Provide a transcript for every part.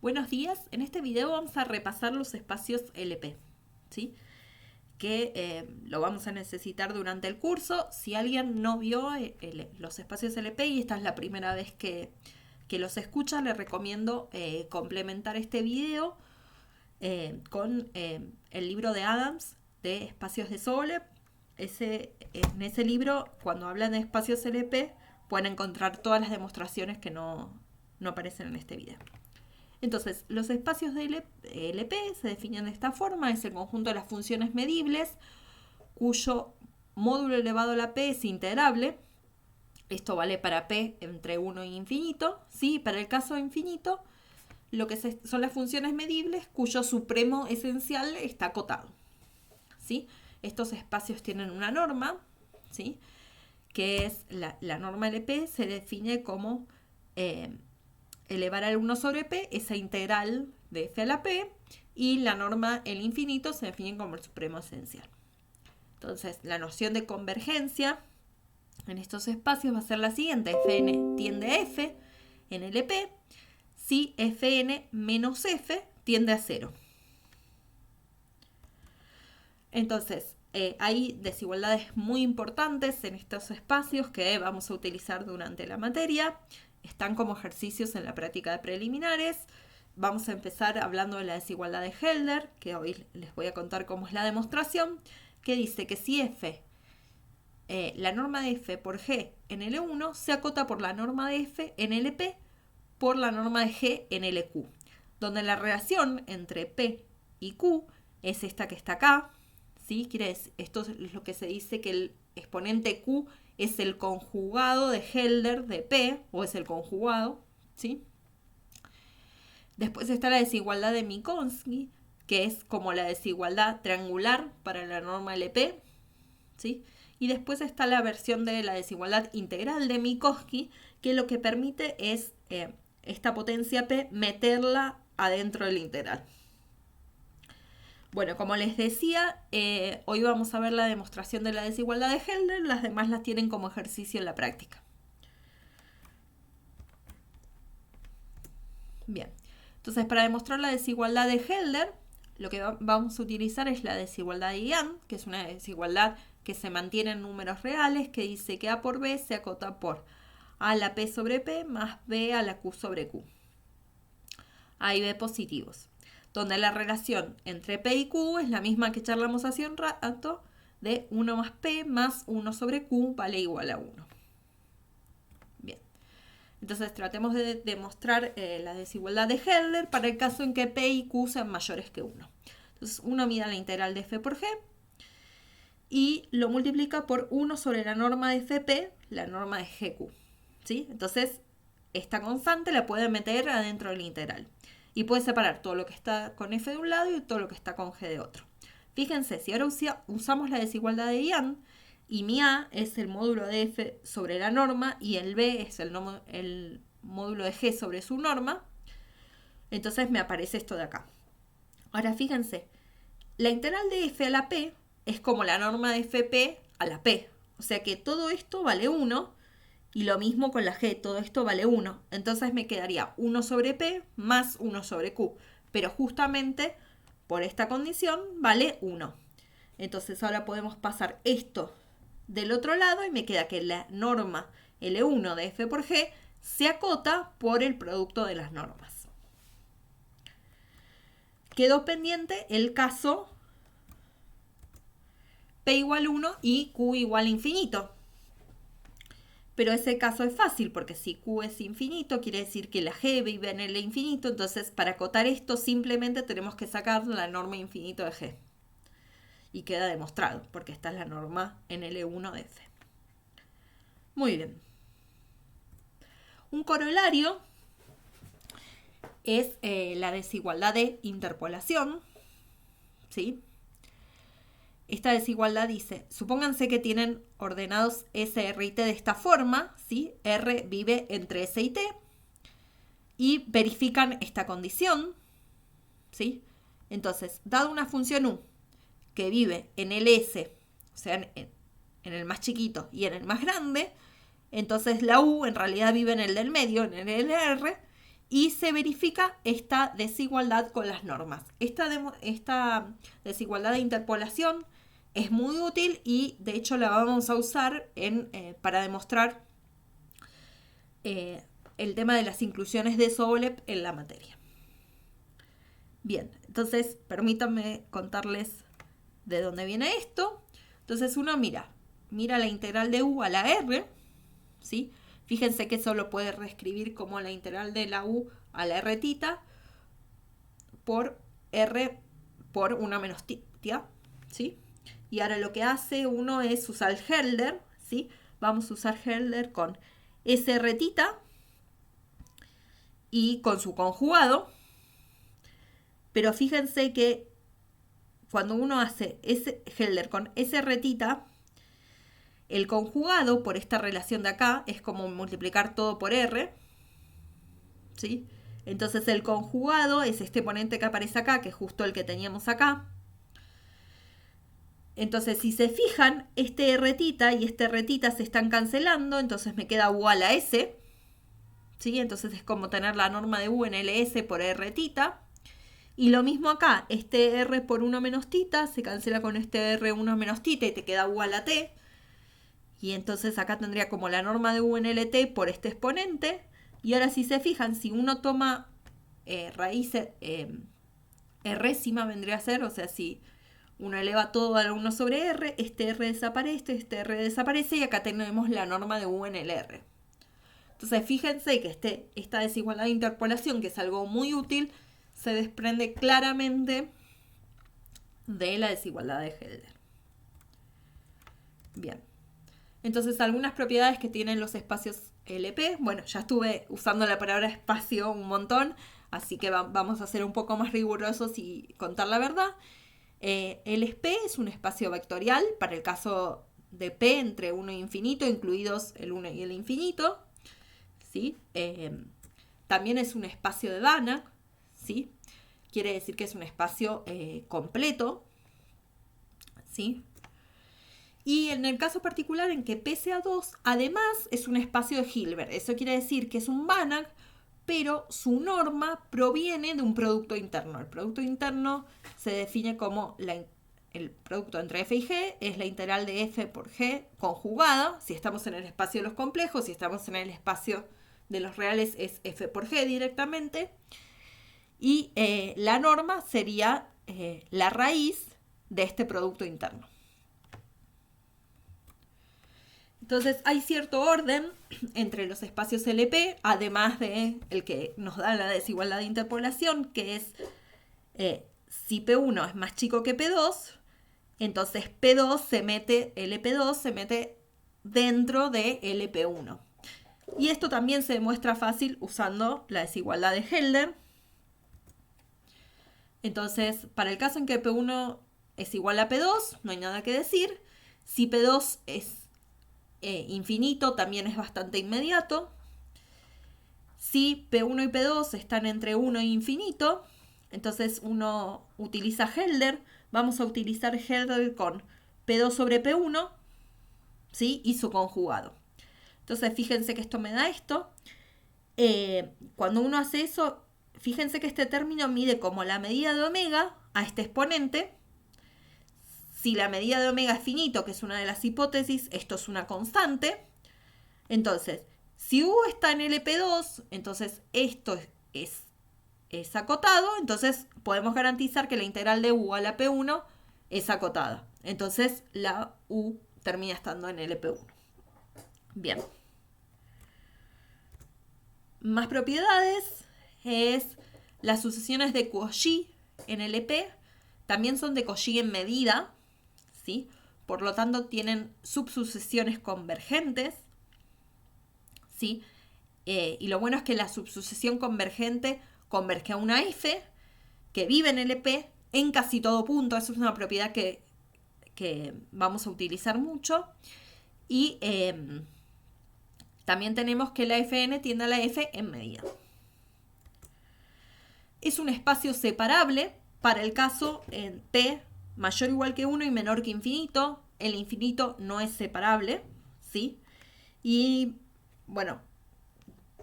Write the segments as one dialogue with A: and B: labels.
A: Buenos días, en este video vamos a repasar los espacios LP, ¿sí? Que lo vamos a necesitar durante el curso. Si alguien no vio los espacios LP y esta es la primera vez que los escucha, le recomiendo complementar este video con el libro de Adams de espacios de Sobolev. En ese libro, cuando hablan de espacios LP, pueden encontrar todas las demostraciones que no aparecen en este video. Entonces, los espacios de LP se definen de esta forma: es el conjunto de las funciones medibles cuyo módulo elevado a la p es integrable. Esto vale para p entre 1 y infinito. ¿Sí? Para el caso de infinito, lo que son las funciones medibles cuyo supremo esencial está acotado. ¿Sí? Estos espacios tienen una norma, ¿sí? Que es la norma LP, se define como elevar al 1 sobre p, esa integral de f a la p, y la norma el infinito se define como el supremo esencial. Entonces, la noción de convergencia en estos espacios va a ser la siguiente: Fn tiende a f en LP si Fn menos f tiende a 0. Entonces, hay desigualdades muy importantes en estos espacios que vamos a utilizar durante la materia. Están como ejercicios en la práctica de preliminares. Vamos a empezar hablando de la desigualdad de Hölder, que hoy les voy a contar cómo es la demostración, que dice que si f, la norma de f por g en L1 se acota por la norma de f en LP por la norma de g en LQ, donde la relación entre p y q es esta que está acá. ¿Sí? Esto es lo que se dice, que el exponente q es el conjugado de Hölder de p, o es el conjugado, ¿sí? Después está la desigualdad de Minkowski, que es como la desigualdad triangular para la norma LP, ¿sí? Y después está la versión de la desigualdad integral de Minkowski, que lo que permite es esta potencia p meterla adentro del integral. Bueno, como les decía, hoy vamos a ver la demostración de la desigualdad de Hölder. Las demás las tienen como ejercicio en la práctica. Bien, entonces para demostrar la desigualdad de Hölder, lo que vamos a utilizar es la desigualdad de Young, que es una desigualdad que se mantiene en números reales, que dice que A por B se acota por A a la P sobre P más B a la Q sobre Q. A y B positivos, donde la relación entre P y Q es la misma que charlamos hace un rato, de 1 más P más 1 sobre Q vale igual a 1. Bien, entonces tratemos de demostrar la desigualdad de Hölder para el caso en que P y Q sean mayores que 1. Entonces uno mide la integral de f por g y lo multiplica por 1 sobre la norma de fp, la norma de gq. ¿Sí? Entonces esta constante la puede meter adentro del integral y puede separar todo lo que está con f de un lado y todo lo que está con g de otro. Fíjense, si ahora usamos la desigualdad de Young, y mi a es el módulo de f sobre la norma y el b es el módulo de g sobre su norma, entonces me aparece esto de acá. Ahora fíjense, la integral de f a la p es como la norma de fp a la p, o sea que todo esto vale 1, y lo mismo con la g, todo esto vale 1. Entonces me quedaría 1 sobre p más 1 sobre q. Pero justamente por esta condición vale 1. Entonces ahora podemos pasar esto del otro lado y me queda que la norma L1 de f por g se acota por el producto de las normas. Quedó pendiente el caso p igual 1 y q igual infinito. Pero ese caso es fácil porque si q es infinito quiere decir que la g vive en el infinito. Entonces para acotar esto simplemente tenemos que sacar la norma infinito de g. Y queda demostrado porque esta es la norma en L1 de f. Muy bien. Un corolario es la desigualdad de interpolación. ¿Sí? Esta desigualdad dice, supónganse que tienen ordenados S, R y T de esta forma, ¿sí? R vive entre S y T, y verifican esta condición, ¿sí? Entonces, dado una función U que vive en el S, o sea, en el más chiquito y en el más grande, entonces la U en realidad vive en el del medio, en el R, y se verifica esta desigualdad con las normas. Esta desigualdad de interpolación es muy útil y de hecho la vamos a usar para demostrar el tema de las inclusiones de Sobolev en la materia. Bien, entonces permítanme contarles de dónde viene esto. Entonces uno mira la integral de u a la r, ¿sí? Fíjense que eso lo puede reescribir como la integral de la u a la r tita por r por 1 menos tita, ¿sí? Y ahora lo que hace uno es usar el Hölder, ¿sí? Vamos a usar Hölder con sr tita y con su conjugado. Pero fíjense que cuando uno hace Hölder con sr tita, el conjugado por esta relación de acá es como multiplicar todo por r, ¿sí? Entonces el conjugado es este exponente que aparece acá, que es justo el que teníamos acá. Entonces si se fijan, este r tita y este r tita se están cancelando, entonces me queda u a la s, ¿sí? Entonces es como tener la norma de u en ls por r tita. Y lo mismo acá, este r por 1 menos tita se cancela con este r 1 menos tita y te queda u a la t. Y entonces acá tendría como la norma de u en lt por este exponente. Y ahora si se fijan, si uno toma raíz résima vendría a ser, o sea, si uno eleva todo a 1 sobre r, este r desaparece, este r desaparece y acá tenemos la norma de u en el r. Entonces fíjense que esta desigualdad de interpolación, que es algo muy útil, se desprende claramente de la desigualdad de Hölder. Bien. Entonces, algunas propiedades que tienen los espacios LP. Bueno, ya estuve usando la palabra espacio un montón, así que vamos a ser un poco más rigurosos y contar la verdad. El SP es un espacio vectorial para el caso de P entre 1 e infinito, incluidos el 1 y el infinito, ¿sí? También es un espacio de Banach, ¿sí? Quiere decir que es un espacio completo, ¿sí? Y en el caso particular en que P sea 2, además es un espacio de Hilbert. Eso quiere decir que es un Banach, pero su norma proviene de un producto interno. El producto interno se define como el producto entre f y g, es la integral de f por g conjugada. Si estamos en el espacio de los complejos, si estamos en el espacio de los reales es f por g directamente. Y la norma sería la raíz de este producto interno. Entonces hay cierto orden entre los espacios LP, además de el que nos da la desigualdad de interpolación, que es si P1 es más chico que P2, entonces P2 LP2 se mete dentro de LP1. Y esto también se demuestra fácil usando la desigualdad de Hölder. Entonces, para el caso en que P1 es igual a P2, no hay nada que decir. Si P2 es infinito, también es bastante inmediato. Si P1 y P2 están entre 1 e infinito, entonces uno utiliza Hölder. Vamos a utilizar Hölder con P2 sobre P1, ¿sí? Y su conjugado. Entonces fíjense que esto me da esto. Cuando uno hace eso, fíjense que este término mide como la medida de omega a este exponente. Si la medida de omega es finito, que es una de las hipótesis, esto es una constante. Entonces, si U está en LP2, entonces esto es acotado. Entonces, podemos garantizar que la integral de U a la P1 es acotada. Entonces, la U termina estando en LP1. Bien. Más propiedades es las sucesiones de Cauchy en LP. También son de Cauchy en medida, ¿sí? Por lo tanto, tienen subsucesiones convergentes, ¿sí? Y lo bueno es que la subsucesión convergente converge a una F que vive en LP en casi todo punto. Eso es una propiedad que vamos a utilizar mucho. Y también tenemos que la Fn tiende a la F en medida. Es un espacio separable para el caso en P mayor o igual que 1 y menor que infinito. El infinito no es separable, ¿sí? Y bueno,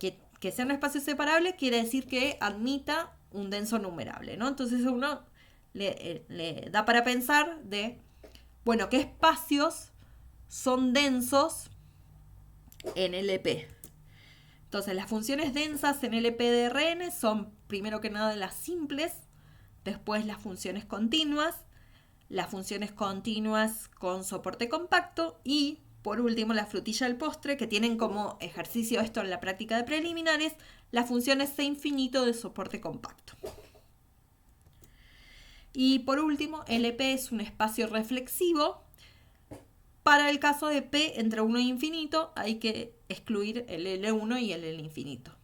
A: que que sea un espacio separable quiere decir que admita un denso numerable, ¿no? Entonces uno le da para pensar de, bueno, ¿qué espacios son densos en LP? Entonces las funciones densas en LP de Rn son primero que nada las simples, después las funciones continuas con soporte compacto y por último la frutilla del postre, que tienen como ejercicio esto en la práctica de preliminares, las funciones C infinito de soporte compacto. Y por último, LP es un espacio reflexivo. Para el caso de P entre 1 e infinito hay que excluir el L1 y el L infinito.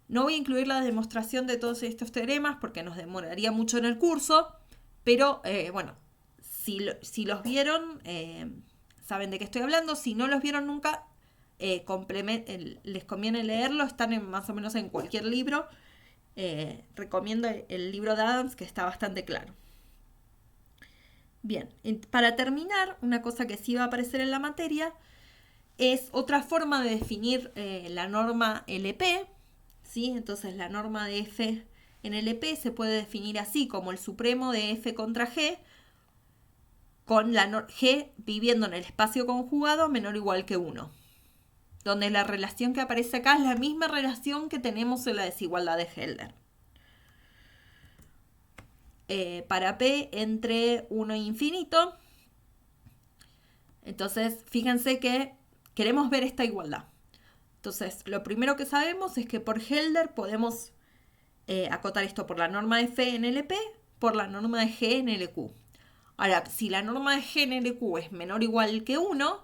A: No voy a incluir la demostración de todos estos teoremas porque nos demoraría mucho en el curso, pero bueno, si los vieron, saben de qué estoy hablando. Si no los vieron nunca, les conviene leerlo, están más o menos en cualquier libro. Recomiendo el libro de Adams, que está bastante claro. Bien, para terminar, una cosa que sí va a aparecer en la materia es otra forma de definir la norma LP, ¿sí? Entonces la norma de F en LP se puede definir así, como el supremo de F contra G, con la G viviendo en el espacio conjugado menor o igual que 1, donde la relación que aparece acá es la misma relación que tenemos en la desigualdad de Helder. Para P entre 1 e infinito. Entonces, fíjense que queremos ver esta igualdad. Entonces, lo primero que sabemos es que por Helder podemos acotar esto por la norma de F en LP, por la norma de G en LQ. Ahora, si la norma de G en LQ es menor o igual que 1,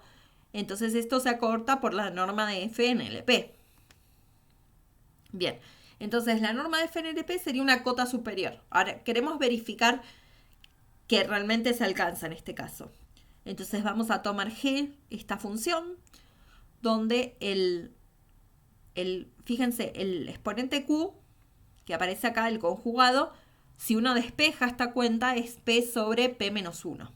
A: entonces esto se acorta por la norma de F en LP. Bien. Entonces la norma de FNLP sería una cota superior. Ahora queremos verificar que realmente se alcanza en este caso. Entonces vamos a tomar G, esta función, donde fíjense, el exponente Q, que aparece acá, el conjugado, si uno despeja esta cuenta es P sobre P menos 1.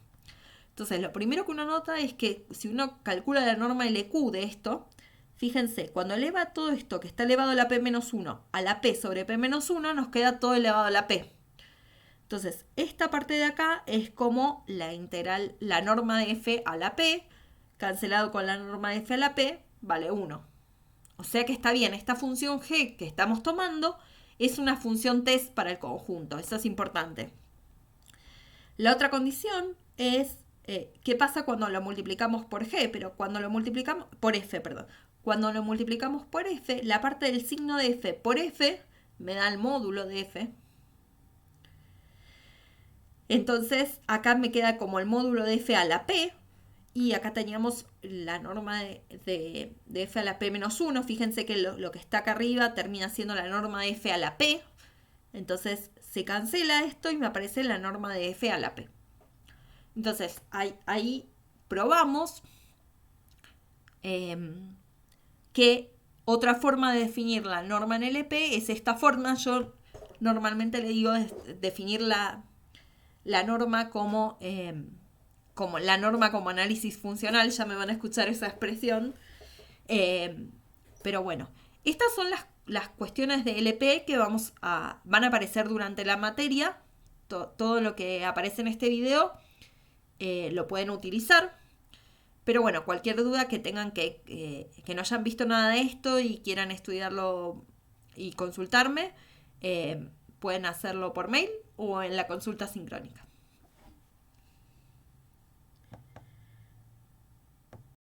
A: Entonces lo primero que uno nota es que si uno calcula la norma LQ de esto, fíjense, cuando eleva todo esto que está elevado a la P-1 a la P sobre P-1, nos queda todo elevado a la P. Entonces, esta parte de acá es como la integral, la norma de F a la P, cancelado con la norma de F a la P, vale 1. O sea que está bien, esta función G que estamos tomando es una función test para el conjunto, eso es importante. La otra condición es, ¿qué pasa cuando lo multiplicamos por G? Pero cuando lo multiplicamos, por F, perdón. Cuando lo multiplicamos por F, la parte del signo de F por F me da el módulo de F. Entonces, acá me queda como el módulo de F a la P. Y acá teníamos la norma de F a la P menos 1. Fíjense que lo que está acá arriba termina siendo la norma de F a la P. Entonces, se cancela esto y me aparece la norma de F a la P. Entonces, ahí probamos que otra forma de definir la norma en LP es esta forma. Yo normalmente le digo definir la norma como la norma como análisis funcional. Ya me van a escuchar esa expresión. Pero bueno, estas son las cuestiones de LP que van a aparecer durante la materia. Todo lo que aparece en este video lo pueden utilizar. Pero bueno, cualquier duda que tengan que no hayan visto nada de esto y quieran estudiarlo y consultarme, pueden hacerlo por mail o en la consulta sincrónica.